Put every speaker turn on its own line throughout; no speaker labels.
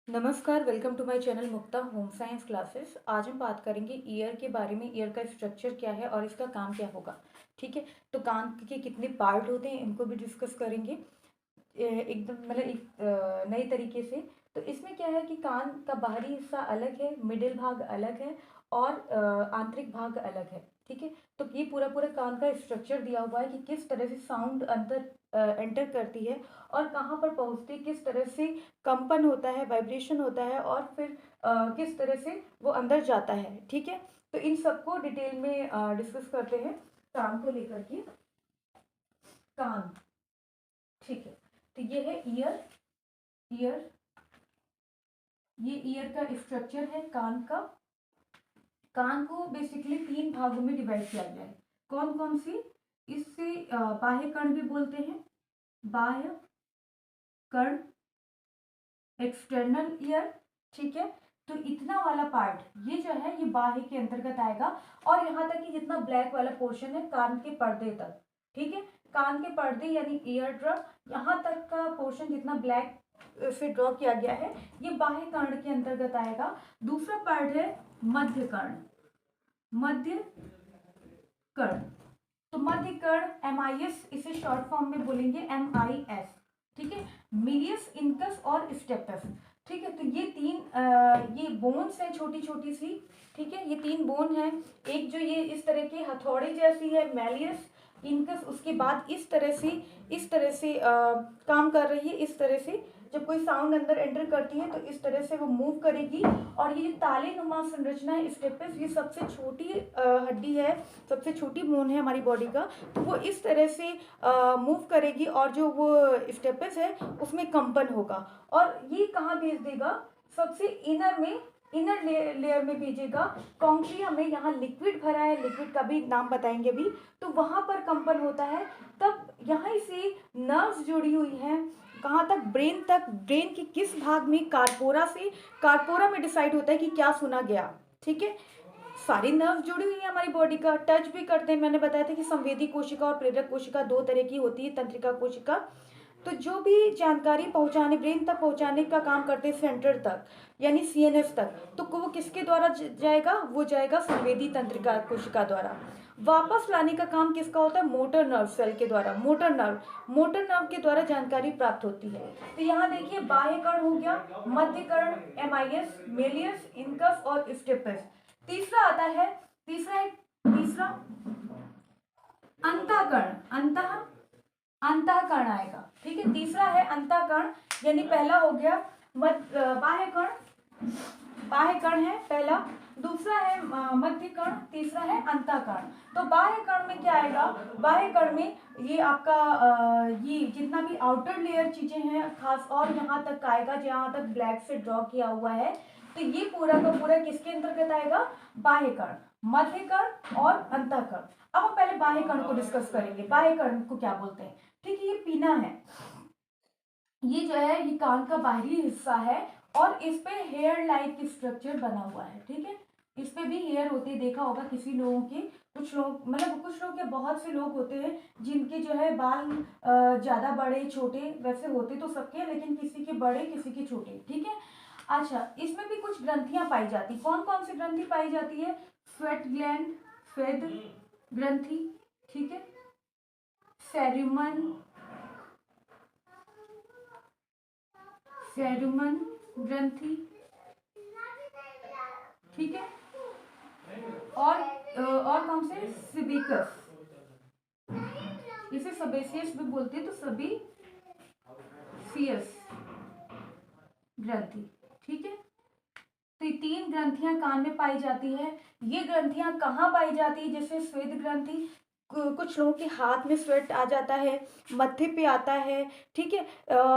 नमस्कार, welcome to my channel Mukta home science classes. आज हम बात करेंगे ईयर के बारे में। ईयर का स्ट्रक्चर क्या है और इसका काम क्या होगा। ठीक है, तो कान के कितने पार्ट होते हैं इनको भी डिस्कस करेंगे एकदम मतलब एक नए तरीके से। तो इसमें क्या है कि कान का बाहरी हिस्सा अलग है, मिडिल भाग अलग है और आंतरिक भाग अलग है। ठीक है, तो ये पूरा पूरा कान का स्ट्रक्चर दिया हुआ है कि किस तरह से साउंड अंदर एंटर करती है और कहाँ पर पहुँचती है, किस तरह से कंपन होता है, वाइब्रेशन होता है और फिर किस तरह से वो अंदर जाता है। ठीक है, तो इन सबको डिटेल में डिस्कस करते हैं कान को लेकर के। कान, ठीक है, तो ये है ईयर। ईयर, ये ईयर का स्ट्रक्चर है कान का। कान को बेसिकली तीन भागों में डिवाइड किया गया है। कौन कौन सी? इससे बाह्य कर्ण भी बोलते हैं। बाह्य कर्ण, एक्सटर्नल ईयर। ठीक है, तो इतना वाला पार्ट ये जो है ये बाह्य के अंतर्गत आएगा। और यहाँ तक कि जितना ब्लैक वाला पोर्शन है कान के पर्दे तक, ठीक है, कान के पर्दे यानी ईयर ड्रम, यहाँ तक का पोर्शन जितना ब्लैक से ड्रॉ किया गया है ये बाह्य कर्ण के अंतर्गत आएगा। दूसरा पार्ट है मध्य कर्ण। मध्य कर्ण, तो मध्य कर्ण MIS, इसे शॉर्ट फॉर्म में बोलेंगे MIS। ठीक है, मिलियस, इनकस और स्टेपस। ठीक है, तो ये तीन ये बोन्स है छोटी छोटी सी। ठीक है, ये तीन बोन है। एक जो ये इस तरह की हथौड़े जैसी है मैलियस, इनकस, उसके बाद इस तरह से काम कर रही है। इस तरह से जब कोई साउंड अंदर एंटर करती है तो इस तरह से वो मूव करेगी। और ये ताले नुमा संरचना है स्टेपस, ये सबसे छोटी हड्डी है, सबसे छोटी बोन है हमारी बॉडी का। तो वो इस तरह से मूव करेगी और जो वो स्टेपस है उसमें कंपन होगा। और ये कहाँ भेज देगा? सबसे इनर में, इनर लेयर में भेजेगा। कॉन्क्रिया में यहाँ लिक्विड भरा है, लिक्विड का भी नाम बताएंगे अभी। तो वहां पर कंपन होता है। तब यहाँ से नर्व्स जुड़ी हुई हैं। कहाँ तक? ब्रेन तक। ब्रेन के किस भाग में? कार्पोरा से। कार्पोरा में डिसाइड होता है कि क्या सुना गया। ठीक है, सारी नर्व जुड़ी हुई है हमारी बॉडी का, टच भी करते हैं। मैंने बताया था कि संवेदी कोशिका और प्रेरक कोशिका दो तरह की होती है, तंत्रिका कोशिका। तो जो भी जानकारी पहुंचाने, ब्रेन तक पहुंचाने का काम करते हैं सेंटर तक यानी CNS तक, तो वो किसके द्वारा जाएगा? वो जाएगा संवेदी तंत्रिका कोशिका द्वारा। वापस लाने का काम किसका होता है? मोटर नर्व सेल के द्वारा। मोटर नर्व के द्वारा जानकारी प्राप्त होती है। तो यहाँ देखिए बाह्य कर्ण हो गया, मध्य कर्ण MIS, मेलियस, इनकस और स्टेपस। तीसरा आता है, तीसरा अंतःकरण। अंतःकरण आएगा। ठीक है, तीसरा है अंतःकरण, यानी पहला हो गया बाह्य कर्ण। बाह्य कर्ण है पहला, दूसरा है मध्य कर्ण, तीसरा है अंतःकरण। तो बाह्य कर्ण में क्या आएगा? बाह्य कर्ण में ये आपका ये जितना भी आउटर लेयर चीजें हैं खास, और यहाँ तक आएगा जहाँ तक ब्लैक से ड्रॉ किया हुआ है। तो ये पूरा का पूरा किसके अंतर्गत आएगा? बाह्य कर्ण, मध्य कर्ण और अंतःकर्ण। अब हम पहले बाह्य कर्ण को डिस्कस करेंगे। बाह्य कर्ण को क्या बोलते हैं? ठीक है, ये पीना है, ये जो है ये कान का बाहरी हिस्सा है और इस पे हेयर लाइक स्ट्रक्चर बना हुआ है। ठीक है, इस पे भी हेयर होते, देखा होगा किसी लोगों के, कुछ लोग मतलब कुछ लोग क्या बहुत से लोग होते हैं जिनके जो है बाल ज्यादा बड़े छोटे वैसे होते तो सबके, लेकिन किसी के बड़े किसी के छोटे। ठीक है, अच्छा, इसमें भी कुछ ग्रंथियां पाई जाती। कौन कौन सी ग्रंथि पाई जाती है? स्वेट ग्लैंड, स्वेद ग्रंथि, ठीक है, सेरुमन, सेरुमन ग्रंथि, ठीक है, और कौन से? सिबिकस, इसे सबेसियस भी बोलते हैं, तो सभी सियस ग्रंथि। ठीक है, तो ये तीन ग्रंथियां कान में पाई जाती है। ये ग्रंथियां कहाँ पाई जाती है? जैसे स्वेद ग्रंथि, कुछ लोगों के हाथ में स्वेट आ जाता है, मत्थे पे आता है, ठीक है,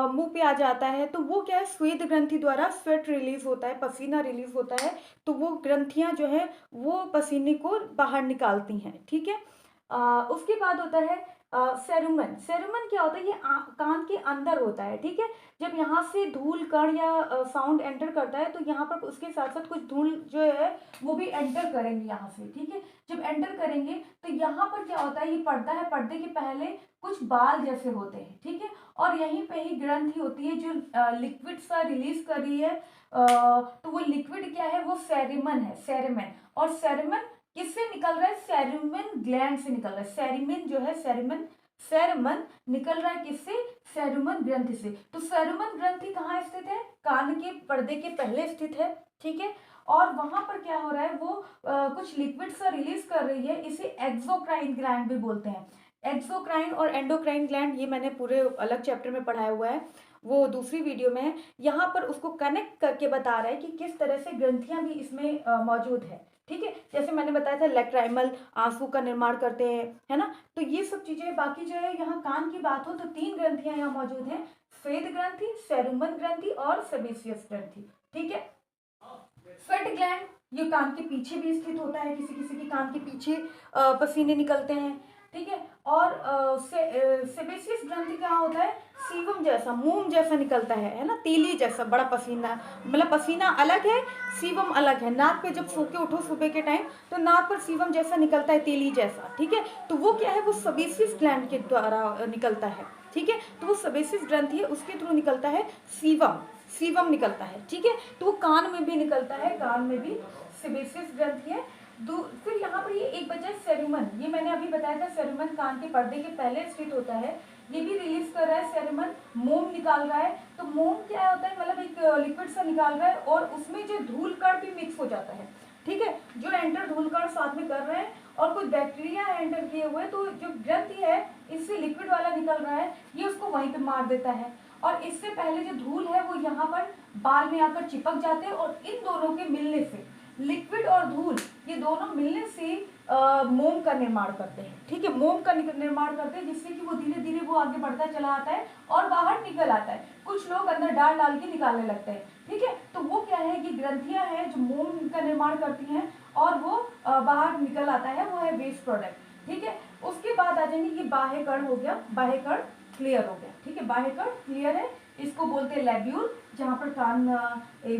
मुंह पे आ जाता है। तो वो क्या है? स्वेद ग्रंथि द्वारा स्वेट रिलीज होता है, पसीना रिलीज होता है। तो वो ग्रंथियां जो है वो पसीने को बाहर निकालती हैं। ठीक है, उसके बाद होता है सेरुमन। सेरुमन क्या होता है? ये कान के अंदर होता है। ठीक है, जब यहाँ से धूल कण या साउंड एंटर करता है तो यहाँ पर उसके साथ साथ कुछ धूल जो है वो भी एंटर करेंगे यहाँ से। ठीक है, जब एंटर करेंगे तो यहाँ पर क्या होता है? ये पर्दा है, पर्दे के पहले कुछ बाल जैसे होते हैं। ठीक है, और यहीं पे ही ग्रंथि होती है जो लिक्विड सा रिलीज कर रही है। तो वो लिक्विड क्या है, वो सेरिमन है, सेरिमन। और सेरिमन किससे निकल रहा है, सेरिमन ग्लैंड से निकल रहा है। सेरिमन जो है, सेरिमन, सेरमन निकल रहा है किससे, सेरुमन ग्रंथि से। तो सेरुमन ग्रंथि कहाँ स्थित है, कान के पर्दे के पहले स्थित है, ठीक है। और वहां पर क्या हो रहा है, वो कुछ लिक्विड सा रिलीज कर रही है, इसे एक्सोक्राइन ग्लैंड भी बोलते हैं। एक्सोक्राइन और एंडोक्राइन ग्लैंड ये मैंने पूरे अलग चैप्टर में पढ़ाया हुआ है, वो दूसरी वीडियो में है। यहाँ पर उसको कनेक्ट करके बता रहा है कि किस तरह से ग्रंथियां भी इसमें मौजूद है, ठीक है। जैसे मैंने बताया था लैक्राइमल आंसू का निर्माण करते हैं, है ना। तो ये सब चीजें, बाकी जो है यहाँ कान की बात हो तो 3 ग्रंथियां यहाँ मौजूद हैं, स्वेद ग्रंथि, सेरुमन ग्रंथि और सेबेसियस ग्रंथि, ठीक है। स्वेट ग्लैंड ये कान के पीछे भी स्थित होता है, किसी किसी के कान के पीछे पसीने निकलते हैं, ठीक है। और सेबेसियस ग्रंथि कहाँ होता है, सीवम जैसा, मोम जैसा निकलता है ना, तीली जैसा, बड़ा पसीना, मतलब पसीना अलग है, सीवम अलग है। नाक पे जब सो के उठो सुबह के टाइम तो नाक पर सीवम जैसा निकलता है, तीली जैसा, ठीक है। तो वो क्या है, वो सेबेसियस ग्लैंड के द्वारा निकलता है, ठीक है। तो वो सेबेसियस ग्रंथि है, उसके थ्रू निकलता है सीवम, सीवम निकलता है, ठीक है। तो वो कान में भी निकलता है, कान में भी सेबेसियस ग्रंथि है। फिर यहाँ पर ये एक बचा सेरुमन, ये मैंने अभी बताया था, सेरुमन कान के पर्दे के पहले स्थित होता है, ये भी रिलीज कर रहा है, सेरुमन मोम निकाल रहा है। तो मोम क्या होता है, मतलब एक लिक्विड सा निकाल रहा है और उसमें जो धूल कण भी मिक्स हो जाता है, ठीक है। जो एंटर धूल कण साथ में कर रहे हैं और कुछ बैक्टीरिया एंटर किए हुए, तो जो ग्रंथि है इससे लिक्विड वाला निकल रहा है, ये उसको वहीं पे मार देता है। और इससे पहले जो धूल है वो यहाँ पर बाल में आकर चिपक जाते हैं, और इन दोनों के मिलने से, लिक्विड और धूल ये दोनों मिलने से मोम का निर्माण करते हैं, ठीक है। मोम का निर्माण करते हैं, जिससे कि वो धीरे धीरे वो आगे बढ़ता चला आता है और बाहर निकल आता है। कुछ लोग अंदर डाल डाल के निकालने लगते हैं, ठीक है। तो वो क्या है, ये ग्रंथियां हैं जो मोम का निर्माण करती हैं और वो बाहर निकल आता है, वो है वेस्ट प्रोडक्ट, ठीक है। उसके बाद आ जाएंगे, ये बाह्य कण हो गया, बाह्य कण क्लियर हो गया, ठीक है। बाह्य कण क्लियर है, इसको बोलते हैं लेब्यूल, जहाँ पर कान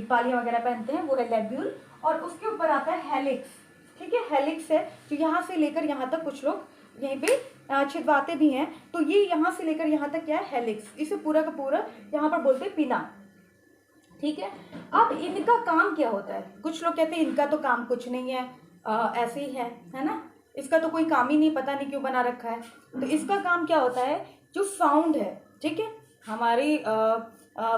बालियां वगैरह पहनते हैं वो है लेब्यूल। और उसके ऊपर आता है हेलिक्स, ठीक है। हेलिक्स है जो यहाँ से लेकर यहाँ तक, कुछ लोग यहीं पे छिदवाते भी हैं, तो ये यहाँ से लेकर यहाँ तक क्या है, हेलिक्स। इसे पूरा का पूरा यहाँ पर बोलते हैं पिना, ठीक है। अब इनका काम क्या होता है, कुछ लोग कहते हैं इनका तो काम कुछ नहीं है, ऐसे ही है ना, इसका तो कोई काम ही नहीं, पता नहीं क्यों बना रखा है। तो इसका काम क्या होता है, जो साउंड है, ठीक है, हमारी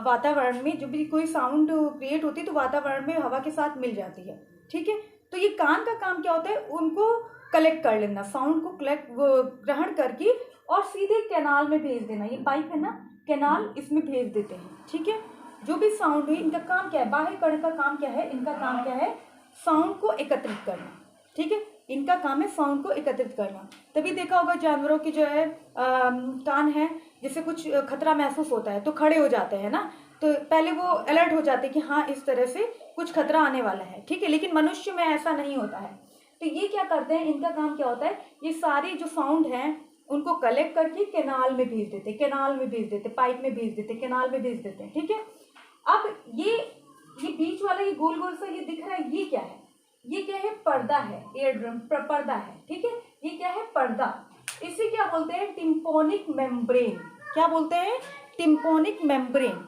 वातावरण में जो भी कोई साउंड क्रिएट होती है तो वातावरण में हवा के साथ मिल जाती है, ठीक है। तो ये कान का काम क्या होता है, उनको कलेक्ट कर लेना, साउंड को ग्रहण करके और सीधे कैनाल में भेज देना। ये पाइप है ना, कैनाल, इसमें भेज देते हैं, ठीक है। जो भी साउंड हुई, इनका काम क्या है, बाह्य कण का काम क्या है, इनका काम क्या है, साउंड को एकत्रित करना, ठीक है। इनका काम है साउंड को एकत्रित करना। तभी देखा होगा जानवरों की जो है कान है, जैसे कुछ खतरा महसूस होता है तो खड़े हो जाते हैं ना, तो पहले वो अलर्ट हो जाते हैं कि हाँ इस तरह से कुछ खतरा आने वाला है, ठीक है। लेकिन मनुष्य में ऐसा नहीं होता है। तो ये क्या करते हैं, इनका काम क्या होता है, ये सारे जो साउंड हैं उनको कलेक्ट करके कैनाल में भेज देते, कैनाल में भेज देते, पाइप में भेज देते, कैनाल में भेज देते हैं, ठीक है। अब ये बीच वाला ये गोल गोल सा ये दिख रहा है, ये क्या है, ये क्या है, पर्दा है, एयर ड्रम पर्दा है, ठीक है। ये क्या है, पर्दा। इसे क्या बोलते हैं, टिम्पोनिक मेम्ब्रेन। क्या बोलते हैं, टिम्पोनिक मेम्ब्रेन।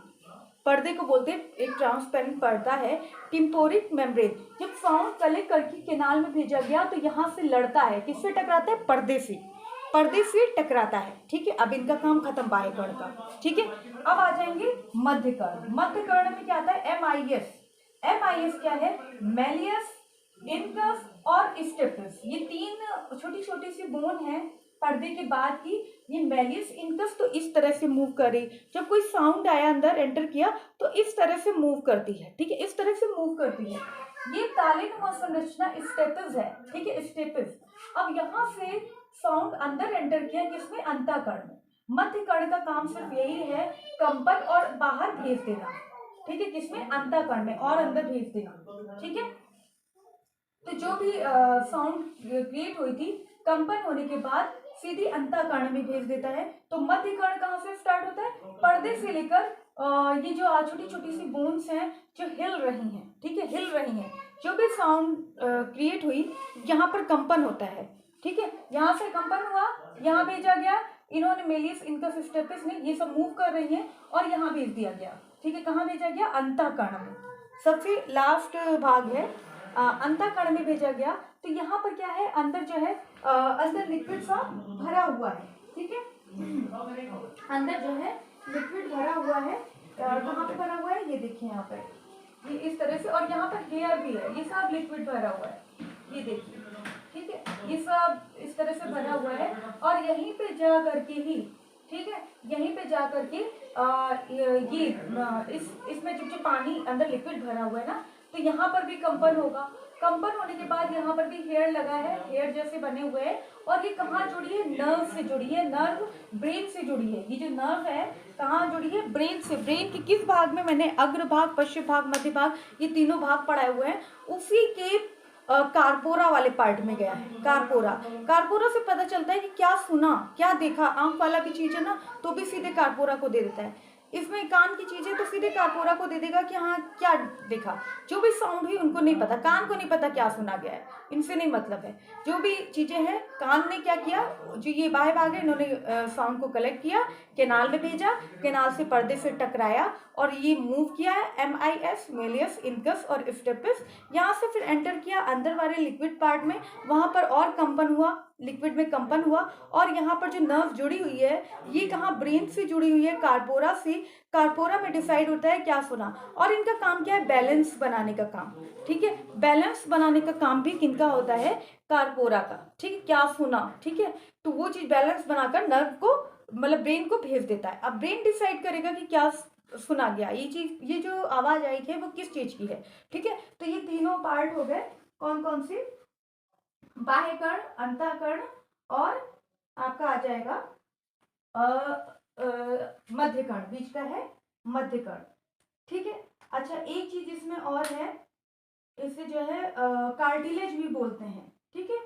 पर्दे को बोलते हैं, एक ट्रांसपेरेंट पर्दा है, टिम्पोनिक मेम्ब्रेन। जब साउंड कलेक्ट करके कैनाल में भेजा गया तो यहाँ से लड़ता है, किससे टकराता है, पर्दे से, पर्दे से टकराता है, ठीक है। अब इनका काम खत्म बाह्य कण का, ठीक है। अब आ जाएंगे मध्य कर्ण। मध्य कर्ण में क्या आता है, MIS। MIS क्या है, मैलियस, इनकस और स्टेपस। ये 3 छोटी छोटी सी बोन है पर्दे के बाद की। ये मैलियस, इनकस तो इस तरह से मूव करे, जब कोई साउंड आया अंदर एंटर किया तो इस तरह से मूव करती है, ठीक है, इस तरह से मूव करती है। ये तालिनुमा संरचना स्टेपस है, ठीक है, स्टेपस। अब यहाँ से साउंड अंदर एंटर किया, किसमें, अंतःकरण में। मध्य कर्ण का काम सिर्फ यही है, कंपन और बाहर भेज देना, ठीक है, किसमें, अंतःकरण में, और अंदर भेज देना, ठीक है। तो जो भी साउंड क्रिएट हुई थी, कंपन होने के बाद सीधी अंतःकरण में भेज देता है। तो मध्य कर्ण कहाँ से स्टार्ट होता है, पर्दे से लेकर ये जो छोटी छोटी सी बोन्स हैं जो हिल रही हैं, ठीक है, हिल रही हैं। जो भी साउंड क्रिएट हुई, यहाँ पर कंपन होता है, ठीक है, यहाँ से कंपन हुआ, यहाँ भेजा गया, इन्होंने मेलियस इनकस स्टेपिस ने ये सब मूव कर रही हैं और यहाँ भेज दिया गया, ठीक है। कहाँ भेजा गया? अंतःकरण में, सबसे लास्ट भाग है अंतःकरण में भेजा गया। तो यहाँ पर क्या है, अंदर जो है अंदर लिक्विड सा भरा हुआ है, ठीक है। अंदर जो है लिक्विड भरा हुआ है, कहाँ पे भरा हुआ है ये देखिए यहाँ पर, ये इस तरह से, और यहाँ पर हेयर भी है, ये सब लिक्विड भरा हुआ है, ये देखिए, ठीक है। ये सब इस तरह से भरा हुआ है और यहीं पे जा करके ही, ठीक है, यहीं पे जा करके ये इसमें जो पानी अंदर लिक्विड भरा हुआ है ना, तो यहाँ पर भी कंपन होगा। कंपन होने के बाद यहाँ पर भी हेयर लगा है, हेयर जैसे बने हुए हैं, और ये कहाँ जुड़ी है? नर्व से जुड़ी है, नर्व ब्रेन से जुड़ी है। ये जो नर्व है कहाँ जुड़ी है? ब्रेन से। ब्रेन के किस भाग में? मैंने अग्र भाग, पश्चिम भाग, मध्य भाग, ये तीनों भाग पढ़ाए हुए हैं। उसी के कारपोरा वाले पार्ट में गया है। कारपोरा से पता चलता है कि क्या सुना, क्या देखा। आंख वाला भी चीज है ना, तो भी सीधे कारपोरा को दे देता है। इसमें कान की चीजें तो सीधे कारपोरा को दे देगा कि हाँ क्या देखा। जो भी साउंड हुई उनको नहीं पता, कान को नहीं पता क्या सुना गया है, इनसे नहीं मतलब है। जो भी चीजें हैं, कान ने क्या किया, जो ये बाह्य भाग है, इन्होंने साउंड को कलेक्ट किया, कैनाल में भेजा, कैनाल से पर्दे से टकराया और ये मूव किया है MIS, मेलियस इनकस और स्टेपिस। यहाँ से फिर एंटर किया अंदर वाले लिक्विड पार्ट में, वहां पर और कंपन हुआ, लिक्विड में कंपन हुआ, और यहाँ पर जो नर्व जुड़ी हुई है ये कहाँ? ब्रेन से जुड़ी हुई है, कारपोरा से। कारपोरा में डिसाइड होता है क्या सुना, और इनका काम क्या है? बैलेंस बनाने का काम, ठीक है। बैलेंस बनाने का काम भी किनका होता है? कारपोरा का, ठीक है। क्या सुना, ठीक है, तो वो चीज बैलेंस बनाकर नर्व को, मतलब ब्रेन को भेज देता है। अब ब्रेन डिसाइड करेगा कि क्या सुना गया, ये चीज, ये जो आवाज आई है वो किस चीज की है, ठीक है। तो ये तीनों पार्ट हो गए, कौन कौन से? बाह्यकर्ण, अंतःकरण और आपका आ जाएगा मध्यकर्ण, बीच का है मध्यकर्ण, ठीक है। अच्छा, एक चीज इसमें और है, इसे जो है कार्टिलेज भी बोलते हैं, ठीक है।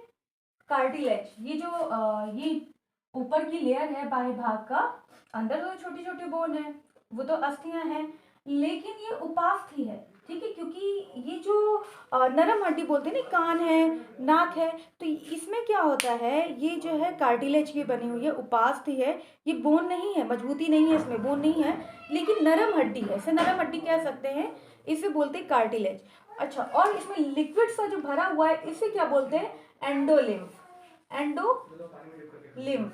कार्टिलेज, ये जो ये ऊपर की लेयर है बाह्य भाग का, अंदर तो छोटी छोटी बोन है, वो तो अस्थियां हैं, लेकिन ये उपास्थि है, ठीक है। क्योंकि ये जो नरम हड्डी बोलते हैं ना, कान है, नाक है, तो इसमें क्या होता है, ये जो है कार्टिलेज की बनी हुई है, उपास्थि है, ये बोन नहीं है, मजबूती नहीं है, इसमें बोन नहीं है, लेकिन नरम हड्डी है, इसे नरम हड्डी कह सकते हैं, इसे बोलते हैं कार्टिलेज। अच्छा, और इसमें लिक्विड सा जो भरा हुआ है, इसे क्या बोलते हैं? एंडोलिम्फ, एंडोलिम्फ,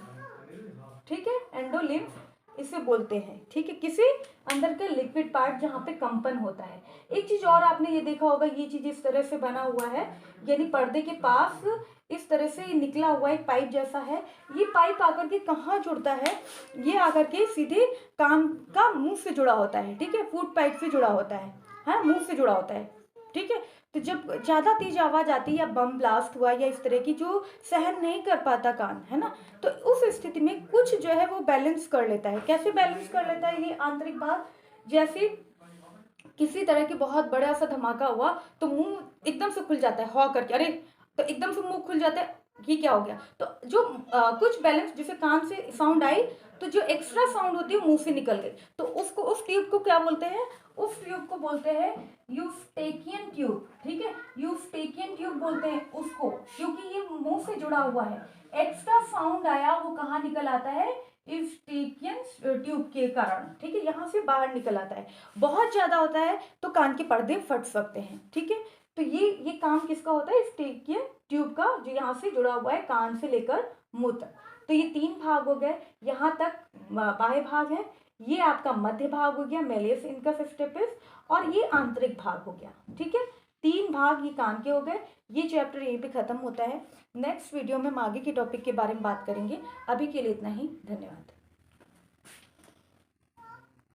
ठीक है, एंडोलिम्फ इसे बोलते हैं, ठीक है। किसी अंदर का लिक्विड पार्ट जहाँ पे कंपन होता है। एक चीज और आपने ये देखा होगा, ये चीज इस तरह से बना हुआ है, यानी पर्दे के पास इस तरह से निकला हुआ एक पाइप जैसा है। ये पाइप आकर के कहाँ जुड़ता है? ये आकर के सीधे कान का मुंह से जुड़ा होता है, ठीक है, फूड पाइप से जुड़ा होता है, हाँ, मुंह से जुड़ा होता है, ठीक है। तो जब ज्यादा तेज आवाज आती है या बम ब्लास्ट हुआ या इस तरह की जो सहन नहीं कर पाता कान, है ना, तो उस स्थिति में कुछ जो है वो बैलेंस कर लेता है। कैसे बैलेंस कर लेता है? ये आंतरिक भाग, जैसे किसी तरह की बहुत बड़ा सा धमाका हुआ तो मुंह एकदम से खुल जाता है, हॉ करके, अरे, तो एकदम से मुंह खुल जाता है, ये क्या हो गया? तो जो कुछ बैलेंस, जैसे कान से साउंड आई तो जो एक्स्ट्रा साउंड होती है मुंह से निकल गई, तो उसको, उस ट्यूब को क्या बोलते हैं? उस ट्यूब को बोलते हैं यूस्टेकियन ट्यूब, ठीक है, यूस्टेकियन ट्यूब बोलते हैं उसको, क्योंकि ये मुंह से जुड़ा हुआ है। एक्स्ट्रा साउंड आया वो कहाँ निकल आता है? यूस्टेकियन ट्यूब के कारण, ठीक है, यहाँ से बाहर निकल आता है। बहुत ज्यादा होता है तो कान के पर्दे फट सकते हैं, ठीक है। तो ये काम किसका होता है? यूस्टेकियन ट्यूब का, जो यहाँ से जुड़ा हुआ है कान से लेकर मुंह तक। तो ये तीन भाग हो गए, यहाँ तक बाह्य भाग है, ये आपका मध्य भाग हो गया, मेलियस इनकस स्टेपिस, और ये आंतरिक भाग हो गया, ठीक है। तीन भाग ये कान के हो गए। ये चैप्टर यहीं पे खत्म होता है। नेक्स्ट वीडियो में हम आगे के टॉपिक के बारे में बात करेंगे। अभी के लिए इतना ही, धन्यवाद।